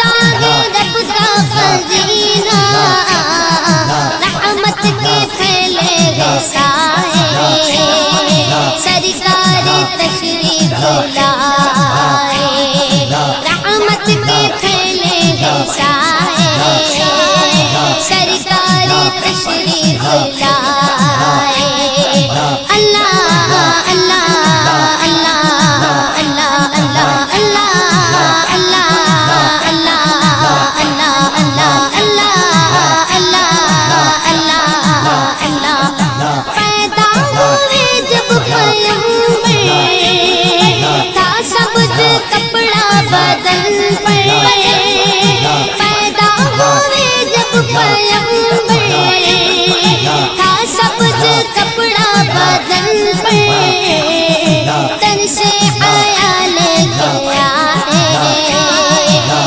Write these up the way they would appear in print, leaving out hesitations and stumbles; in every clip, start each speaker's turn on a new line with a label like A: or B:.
A: داغ رب کا خزینہ رحمت کے پھیلے گئے سائے سرکار تشریف لائے رحمت کے پھیلے گئے سائے سرکار تشریف لائے اللہ اللہ اللہ اللہ اللہ اللہ اللہ اللہ اللہ اللہ اللہ اللہ پیدا ہوئے جب پیغمبر تھا سبز کپڑا بدن پر پیدا ہوئے جب پیغمبر تھا سبز کپڑا بدن پر تن سے حیا لے گیا ہے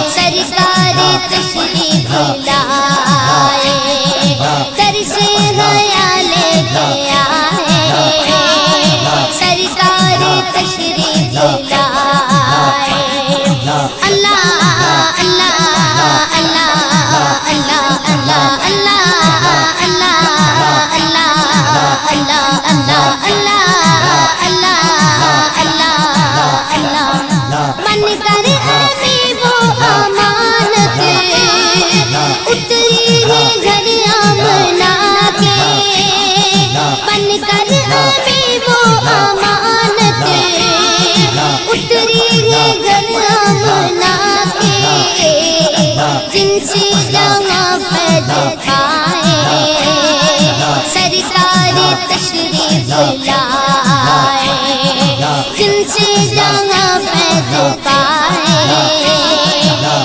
A: سرکار تشریف لائے در سے حیا لے گیا ہے سرکار تشریف لائے اللہ اللہ اللہ اللہ اللہ اللہ اللہ اللہ اللہ اللہ اللہ اللہ من کر ابھی وہ امانت اتری ہے گھر آمنا کے من کر ابھی وہ امانت اتری ہے گھر آمنا کے جن سے جہاں فیض پائے سرکار تشریف لائے جن سے جہاں فیض پائے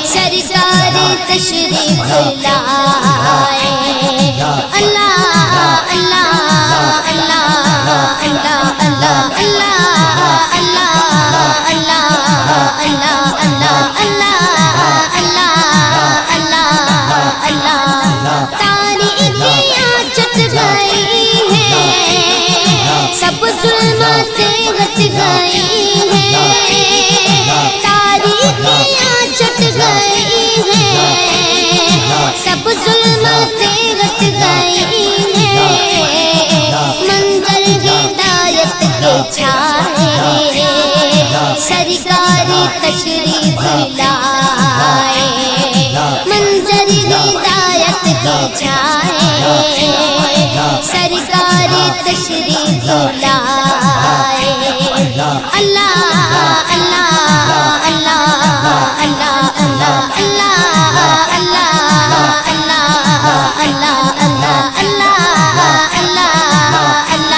A: سرکار تشریف لائے اللہ اللہ اللہ اللہ اللہ اللہ اللہ اللہ اللہ اللہ اللہ اللہ اللہ تاریکیاں چھٹ گئی ہیں سب ظلماتیں ہٹ گئی ہیں تاریکیاں چھٹ گئی ہیں سب ظلماتیں ہٹ گئی ہیں منظر ہدایت کے چھائے سرکار تشریف لائے منظر ہدایت کے چھائے سرکار تشریف لائے اللہ اللہ اللہ اللہ اللہ اللہ اللہ اللہ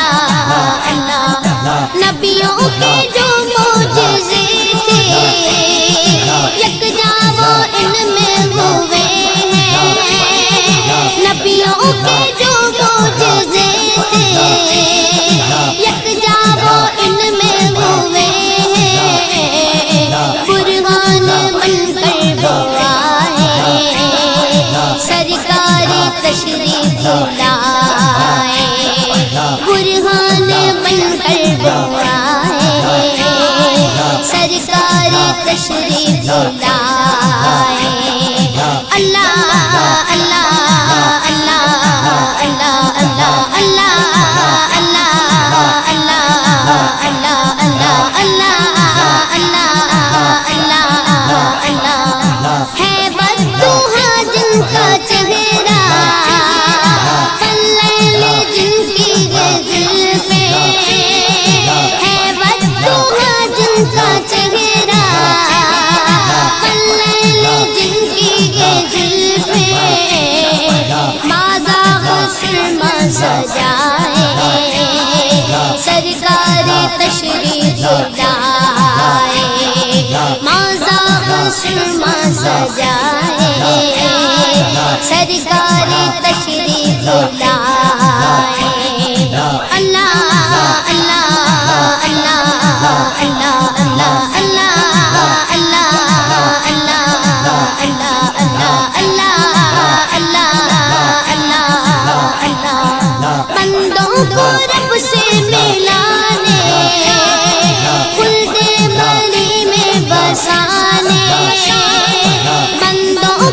A: اللہ نبیوں کے جو معجزے تھے یکجا وہ ان میں ہوئے ہیں نبیوں کے جو معجزے تھے یکجا وہ ان میں ہوئے ہیں برہان بن کر وہ آئے سرکار تشریف لائے برہان بن کر وہ آئے سرکار تشریف لائے اللہ اللہ اللہ اللہ اللہ اللہ اللہ اللہ اللہ اللہ اللہ اللہ ہے بدوہا جن کا چہرہ پلیل جن کی زلفیں ہے بدوہا جن کا چہرہ پلیل جن کی زلفیں مازاغ سرما سجائے سرکار تشریف لائے مازاغ سرما سجائے سرکار تشریف لائے اللہ اللہ اللہ اللہ اللہ اللہ اللہ اللہ اللہ اللہ اللہ بندوں کو رب سے ملانے خلد مری میں بسانے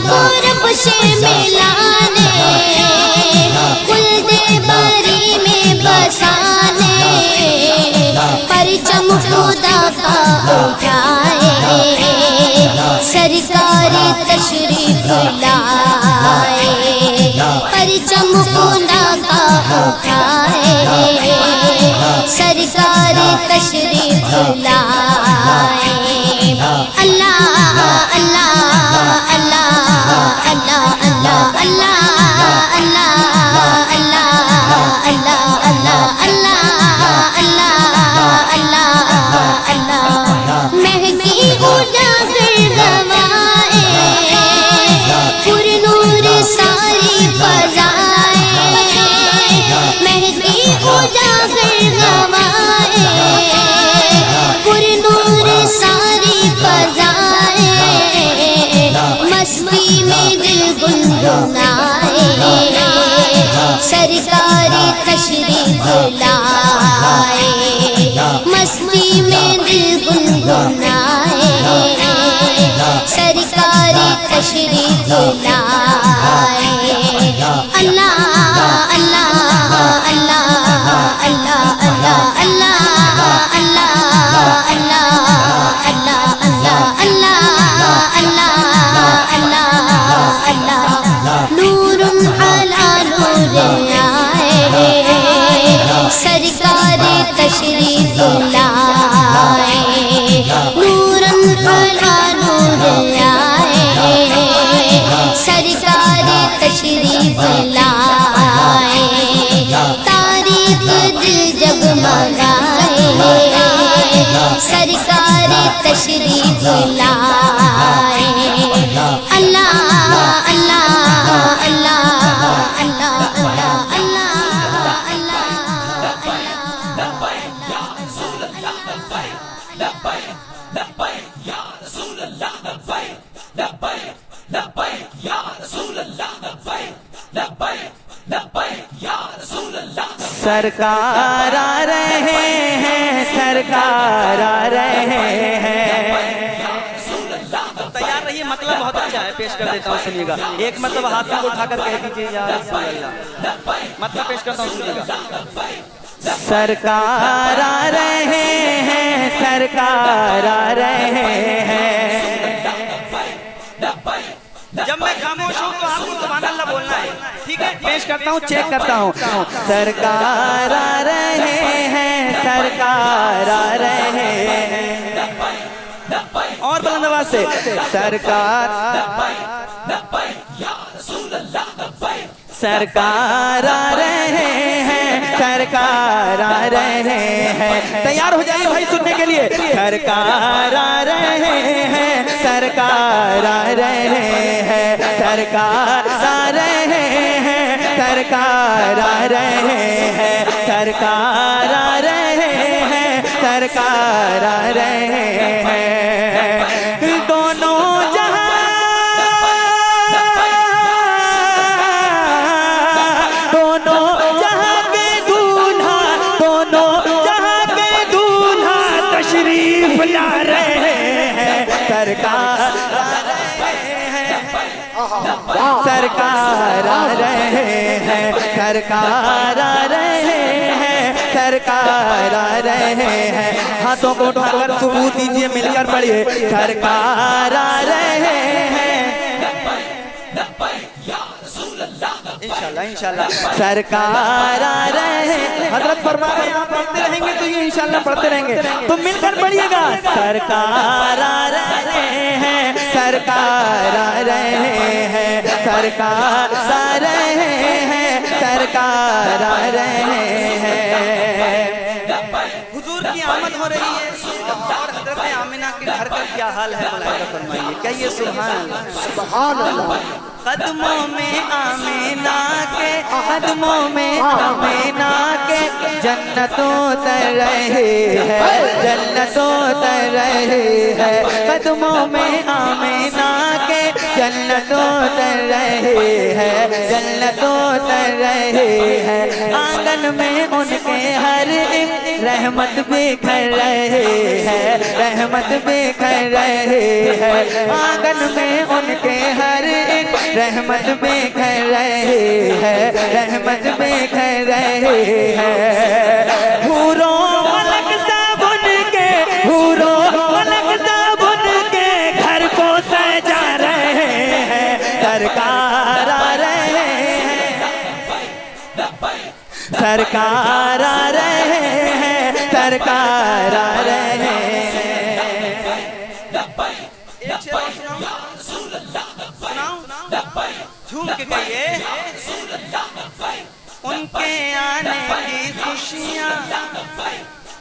A: کو رب سے ملانے خلد بری میں بسانے پرچم خدا کا اٹھائے سرکار تشریف لائے پرچم خدا کا اٹھائے سرکار تشریف لائے اللہ اللہ اللہ اللہ اللہ اللہ اللہ اللہ اللہ اللہ اللہ اللہ مہدی اجاگر گوائے پر نور ساری فضائے مہدی اجاگر گوائے پر نور ساری فضائے مستی میں دل گنگنائے سرکار تشریف لائے مستی میں دل گنگنائے سرکار تشریف لائے اللہ اللہ اللہ اللہ اللہ اللہ اللہ اللہ اللہ اللہ اللہ اللہ اللہ نور علی نور آئے سرکار تشریف لائے نور علی نور آئے سرکار تشریف لائے تاریخ دل جگمگائے سرکار تشریف لائے اللہ اللہ اللہ اللہ اللہ اللہ
B: سرکار آ رہے ہیں سرکار آ رہے ہیں تیار رہیے مطلب بہت اچھا ہے پیش کر دیتا ہوں سنیے گا ایک مطلب ہاتھ کو اٹھا کر کہہ دیجیے یا رسول اللہ مطلب پیش کرتا ہوں سنیے گا سرکار آ رہے ہیں سرکار آ رہے ہیں جب میں خاموش ہوں تو آپ کو سبحان اللہ بولنا ہے ٹھیک ہے پیش کرتا ہوں چیک کرتا ہوں سرکار آ رہے ہیں سرکار آ رہے ہیں اور بلند آواز سے سرکار سرکار آ رہے ہیں سرکار آ رہے ہیں تیار ہو جائیے بھائی سننے کے لیے سرکار آ رہے ہیں سرکار آ رہے ہیں سرکار آ رہے ہیں سرکار آ رہے ہیں سرکار آ رہے ہیں سرکار آ رہے ہیں دونوں جہاں دونوں جہاں کے دولہا دونوں جہاں کے دولہا تشریف لا رہے ہیں سرکار آ رہے ہیں سرکار آ رہے ہیں سرکار آ رہے ہیں سرکار آ رہے ہیں ہاتھوں کو اٹھا کر ثبوت دیجیے مل کر پڑھیے سرکار آ رہے ہیں انشاءاللہ انشاءاللہ سرکار آ رہے ہیں حضرت فرما رہے ہیں آپ پڑھتے رہیں گے تو یہ انشاءاللہ پڑھتے رہیں گے تو مل کر پڑھیے گا سرکار آ رہے ہیں سرکار آ رہے ہیں سرکار آ رہے ہیں سرکار آ رہے ہیں حضور کی آمد ہو رہی ہے اور حضرت آمنہ کے گھر کا کیا حال ہے ملائکہ فرمائیے کیا یہ سبحان اللہ سبحان اللہ قدموں میں آمینہ کے قدموں میں آمینہ کے جنتوں تر رہے ہے جنتوں تر رہے ہے قدموں میں آمینہ کے جنتوں تر رہے ہے جنتوں تر رہے ہے آنگن میں ان کے ہر ایک رحمت بکھر رہے ہے رحمت بکھر رہے ہے آنگن میں ان کے ہر ایک رحمت میں گھر رہے ہیں، رحمت میں گھر رہے ہیں۔ حوروں ملک سب ان کے، حوروں ملک سب ان کے گھر کو سجا رہے ہیں، سرکار آ رہے ہیں، سرکار آ رہے ہیں، سرکار آ رہے ہیں۔ ایک شعر سناؤں، جھوم کے کہیے، ان کے آنے کی خوشیاں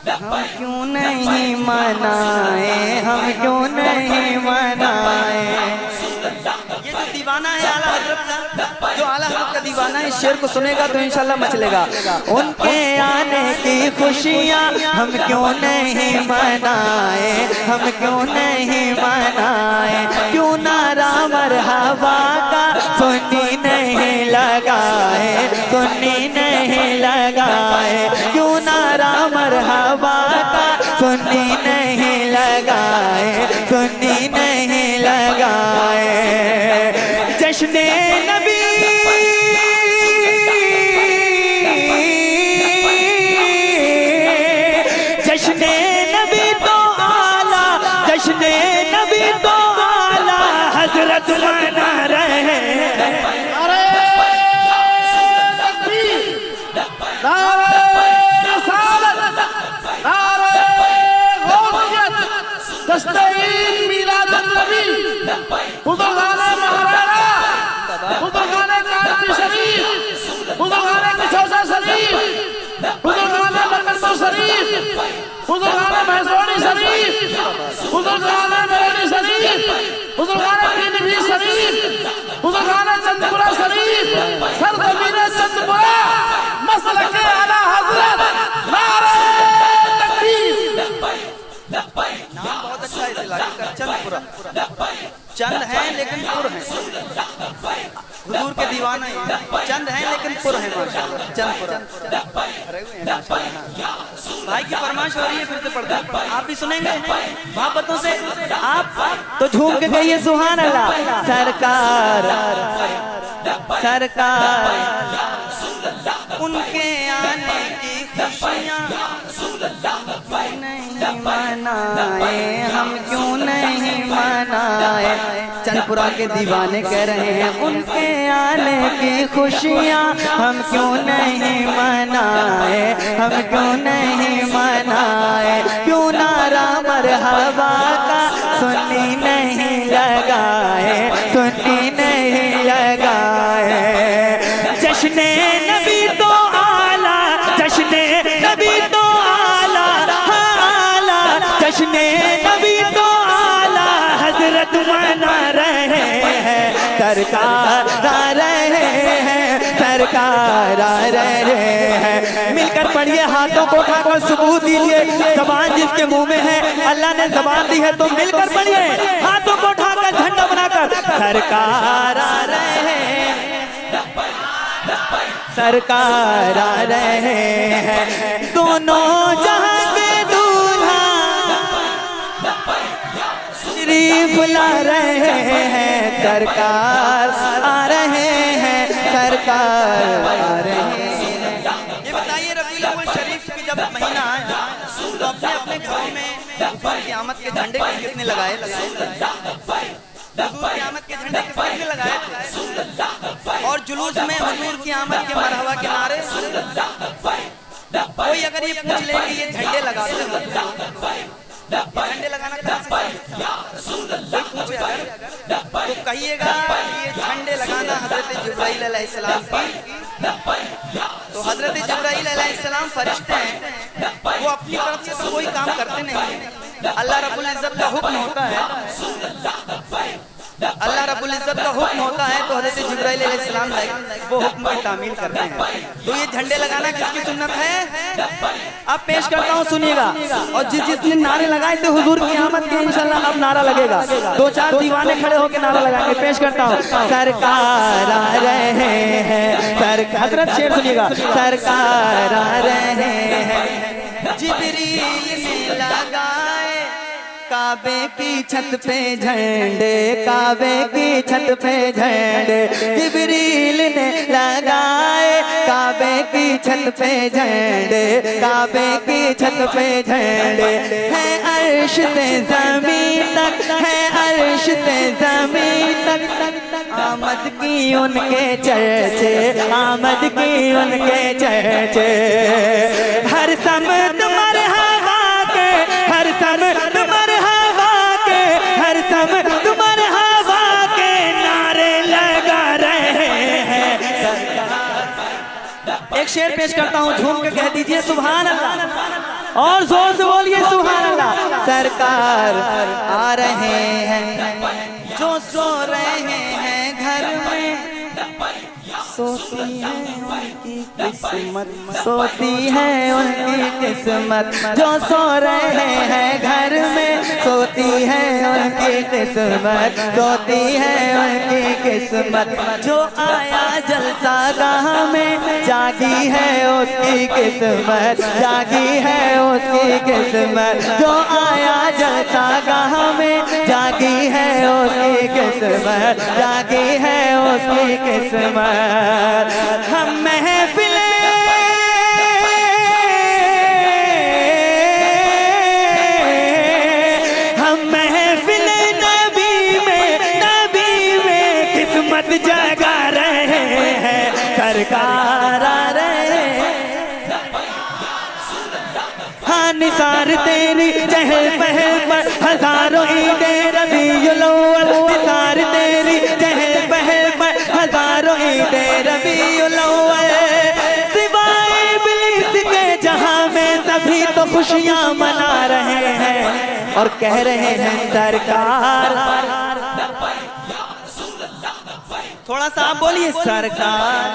B: ہم کیوں نہیں منائیں، ہم کیوں نہیں منائیں۔ یہ جو دیوانہ ہے اعلیٰ حضرت کا، جو اعلیٰ حضرت کا دیوانہ ہے، اس شعر کو سنے گا تو انشاءاللہ مچلے گا۔ ان کے آنے کی خوشیاں ہم کیوں نہیں منائیں، ہم کیوں نہیں منائیں، کیوں نعرہ مرحبا کا سنی نہیں لگائے، سنی نہیں لگائے، کیوں نعرہ مرحبا کا سنی نہیں لگائے، سنی نہیں لگائے۔ جشن نبی جشن نبی تو اعلیٰ، جشن نبی تو اعلیٰ حضرت منا رہے ہیں۔
C: نعرہ تکبیر، نعرہ رسالت، نعرہ غوثیت، تشتعیل میلاد النبی، بزرگان مہارانا، بزرگان کانپور شریف، بزرگان کچھوسا شریف، بزرگان مکرپور شریف، بزرگان مہسوڑی شریف، بزرگان میرانی شریف، بزرگان پیلی شریف، بزرگان چندپورہ شریف، سرزمین چندپورہ، مسلک اعلیٰ حضرت، نعرہ تکبیر۔
B: نام بہت اچھا ہے اس علاقے کا، چندپورہ۔ چند ہیں لیکن پر ہیں، حضور کے دیوانہ ہیں، چند ہیں لیکن پر ہیں ماشاءاللہ، چندپورہ رہے ہوئے ہیں ماشاءاللہ۔ بھائی کی فرمائش ہو رہی ہے، پھر سے پڑھتا ہوں، آپ بھی سنیں گے محبتوں سے، آپ تو جھوم کے کہیے سبحان اللہ۔ سرکار سرکار ان کے آنے کی خوشیاں نہیں منائیں، ہم کیوں نہیں منائیں۔ چندپورہ کے دیوانے کہہ رہے ہیں ان کے آنے کی خوشیاں ہم کیوں نہیں منائیں، ہم کیوں نہیں منائیں، کیوں نعرہ مرحبا کا سنی نہیں لگائے، سنی نہیں لگائے۔ جشن نبی تو اعلیٰ، جشن نبی تو اعلیٰ، جشن نبی تو اعلیٰ حضرت منا رہے ہیں، سرکار آ رہے ہیں، سرکار آ رہے ہیں۔ مل کر پڑھیے، ہاتھوں کو اٹھا کر ثبوت دیجیے، زبان جس کے منہ میں ہے اللہ نے زبان دی ہے، تو مل کر پڑھیے، ہاتھوں کو اٹھا کر جھنڈا بنا کر، سرکار آ رہے ہیں، سرکار آ رہے ہیں۔ دونوں جہاں کے دولہا شریف لا رہے ہیں، سرکار آ رہے ہیں، سرکار آ رہے ہیں۔ یہ بتائیے ربیع الاول شریف کی جب مہینہ آیا تو اپنے اپنے گھروں میں حضور کی آمد کے جھنڈے کس نے لگائے؟ حضور کی آمد کے جھنڈے کس نے لگائے؟ اور جلوس میں حضور کی آمد کے مرحبا کے نعرے؟ کوئی اگر یہ پوچھ لے کہ یہ جھنڈے لگاتے ہو، یہ جھنڈے لگانا کہاں سے کوئی پوچھے اگر تو کہیے گا یہ جھنڈے لگانا حضرت جبرائیل علیہ السلام کی، تو حضرت جبرائیل علیہ السلام فرشتے ہیں، وہ اپنی طرف سے کوئی کام کرتے نہیں، اللہ رب العزت کا حکم ہوتا ہے، اللہ رب العزت کا حکم ہوتا ہے تو حضرت جبرائیل علیہ السلام وہ حکم کی تعمیل کرتے ہیں۔ تو یہ جھنڈے لگانا کس کی سنت ہے؟ اب پیش کرتا ہوں سنیے گا، اور جس نے نعرے لگائے تھے حضور کی آمد کے، انشاءاللہ اب نعرہ لگے گا، دو چار دیوانے کھڑے ہو کے نعرہ لگائیں گے۔ پیش کرتا ہوں، سرکار آ رہے ہیں، حضرت شعر سنیے گا، سرکار آ رہے ہیں، جبریل نے لگائے کعبے کی چھت پہ جھنڈے، کعبے کی چھت پہ جھنڈے جبریل نے لگائے، کعبے کی چھت پہ جھنڈے، کعبے کی چھت پہ جھنڈے، ہے عرش سے زمین تک، ہے عرش سے زمین تک، آمد کی ان کے چرچے، آمد کی ان کے چرچے، ہر سمت مرحبا کے، ہر سمت مرحبا کے، ہر سمت مرحبا کے نعرے لگا رہے ہیں سرکار۔ ایک شعر پیش کرتا ہوں، جھوم کے کہہ دیجئے سبحان اللہ، اور زور سے بولیے سبحان اللہ۔ سرکار آ رہے ہیں جو سو رہے ہیں گھر میں، سوتی ہے ان کی قسمت، سوتی ہے ان کی قسمت، جو سو رہے ہیں گھر میں، سوتی ہے ان کی قسمت، سوتی ہے ان کی قسمت، جو آیا جلسہ گاہ میں، جاگی ہے اس کی قسمت، جاگی ہے اس کی قسمت، جو آیا جلسہ گاہ میں، جاگی ہے اس کی قسمت، جاگی ہے اس کی قسمت۔ ہم محفلیں نبی میں قسمت جگا رہے ہیں، سرکار آ رہے ہیں۔ ہاں نثار تیری چہل پہل پر ہزاروں عیدیں ربیع الاول، نثار تیری چہل پہل پر ہزاروں عیدیں ربیع الاول، سوائے ابلیس کے جہاں میں سبھی تو خوشیاں منا رہے ہیں اور کہہ رہے ہیں سرکار۔ تھوڑا سا آپ بولیے سرکار۔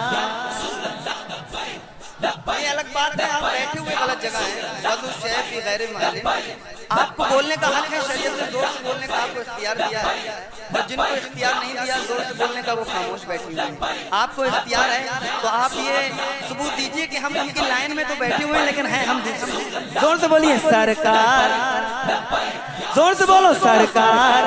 B: یہ الگ بات ہے، آپ بیٹھے ہوئے غلط جگہ ہیں، وضو شیخ فی غیر محل، آپ کو بولنے کا حق ہے، شریعت نے زور سے بولنے کا آپ کو اختیار دیا ہے، اور جن کو اختیار نہیں دیا زور سے بولنے کا وہ خاموش بیٹھے ہوئے ہیں۔ آپ کو اختیار ہے تو آپ یہ ثبوت دیجئے کہ ہم ان کی لائن میں تو بیٹھے ہوئے ہیں لیکن ہیں ہم دوسرے۔ زور سے بولیے سرکار، زور سے بولو سرکار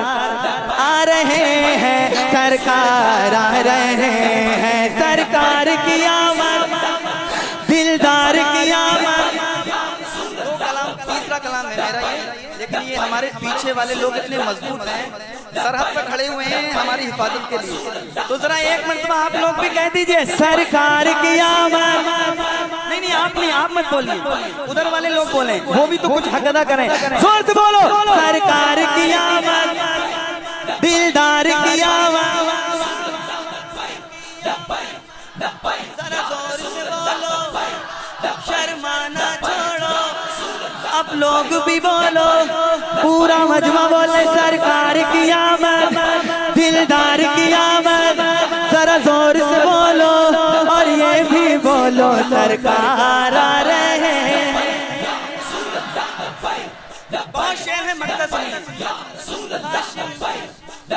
B: آ رہے ہیں، سرکار آ رہے ہیں، سرکار کی آمد، دلدار کی آمد۔ دو کلام، تیسرا کلام ہے میرا یہ، لیکن یہ ہمارے پیچھے والے لوگ اتنے مضبوط ہیں، سرحد پر کھڑے ہوئے ہیں ہماری حفاظت کے لیے، تو ذرا ایک مرتبہ آپ لوگ بھی کہہ دیجئے سرکار کی آمد۔ نہیں آپ نہیں، آپ مت بولیے، ادھر والے لوگ بولیں، وہ بھی تو کچھ حق ادا کریں، زور سے بولو سرکار کی آمد، دلدار کی آمد۔ ذرا زور سے بولو، شرمانا چھوڑو، اب لوگ بھی بولو، پورا مجمع بولے سرکار کی آمد، دلدار کی آمد۔ ذرا زور سے بولو اور یہ بھی بولو سرکار آ رہے ہیں۔ بہت شعر ہے مختصر،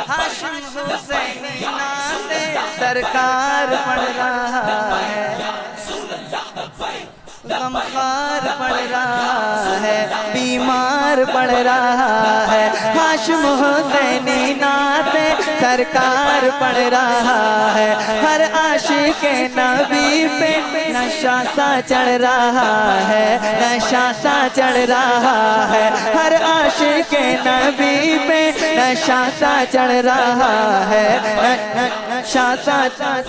B: ہاشم حسینی نعت سرکار پڑھ رہا ہے، غمخوار پڑھ رہا ہے، بیمار پڑھ رہا ہے، ہاشم حسینی نعت سرکار پڑھ رہا ہے، ہر عاشق نبی پہ نشہ سا چڑھ رہا ہے، نشہ سا چڑھ رہا ہے، ہر عاشق نبی پہ نشہ سا چڑھ رہا ہے، نشہ سا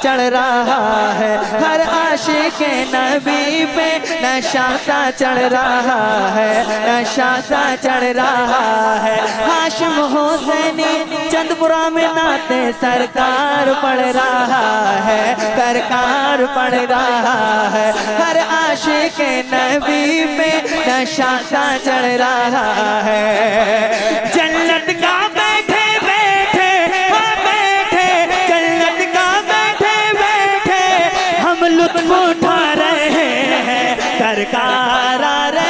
B: چڑھ رہا ہے، ہر عاشق نبی پہ نشہ سا چڑھ رہا ہے، نشہ سا چڑھ رہا ہے۔ ہاشم حسینی چند پورا میں نعت سرکار پڑھ رہا ہے، سرکار پڑھ رہا ہے، ہر عاشق نبی پہ نشہ سا چڑھ رہا ہے۔ جنت کا بیٹھے بیٹھے ہم بیٹھے، جنت کا بیٹھے بیٹھے ہم لطف اٹھا رہے ہیں، سرکار آ رہے ہیں۔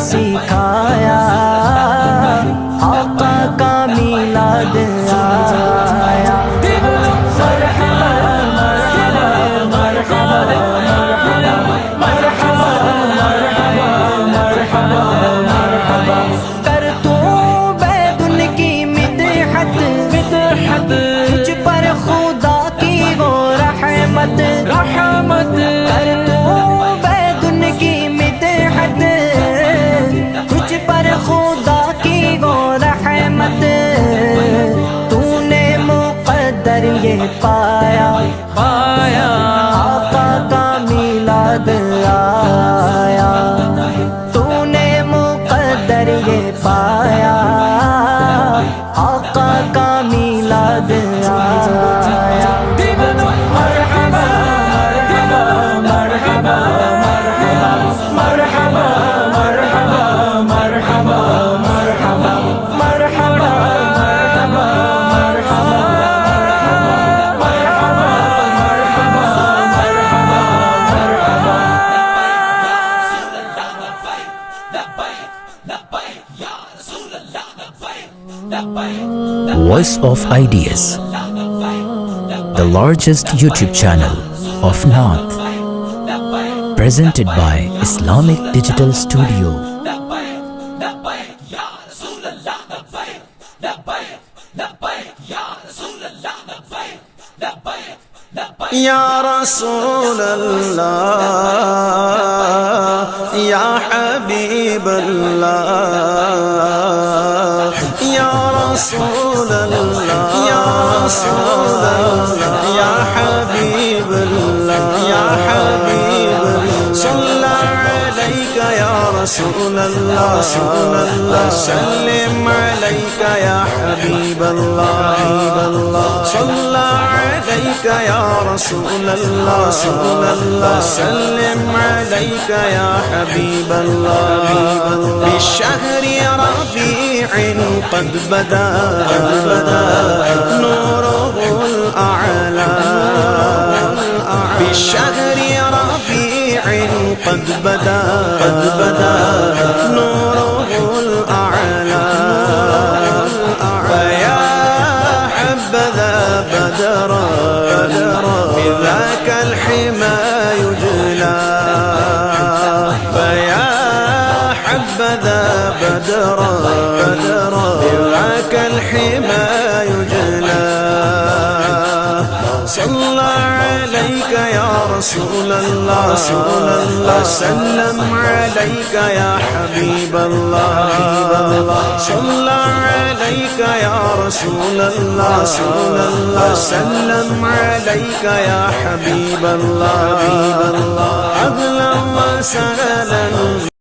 B: سکھایا آقا کا میلاد آیا کر تو بید ان کی مدحت تجھ پر خدا کی وہ رحمت کر تو بید ان کی مدحت تجھ پر خدا کی وہ رحمت تو نے مقدر یہ پایا آقا کا میلاد آیا تو نے مقدر یہ پایا آقا کا میلاد آیا
D: Voice of Ideas, the largest YouTube channel of North, presented by Islamic Digital Studio.
C: یا رسول اللہ یا حبیب اللہ یا رسول اللہ یا رسول اللہ یا حبیب اللہ یا حبیب اللہ صلی علیک یا رسول اللہ سلم علیک یا حبیب اللہ صلی علیک یا رسول اللہ سلم علیک یا حبیب اللہ بشہر ربیع قد بدا نوره الأعلى بشهر ربيع قد بدا نوره الأعلى فيا حبذا بدرا بذاك الحمى يجلى فيا حبذا بدرا بذاك الحمى يجلى صلى عليك يا رسول الله سلم عليك يا حبيب الله صلى عليك يا رسول الله سلم عليك يا حبيب الله أهلا وسهلا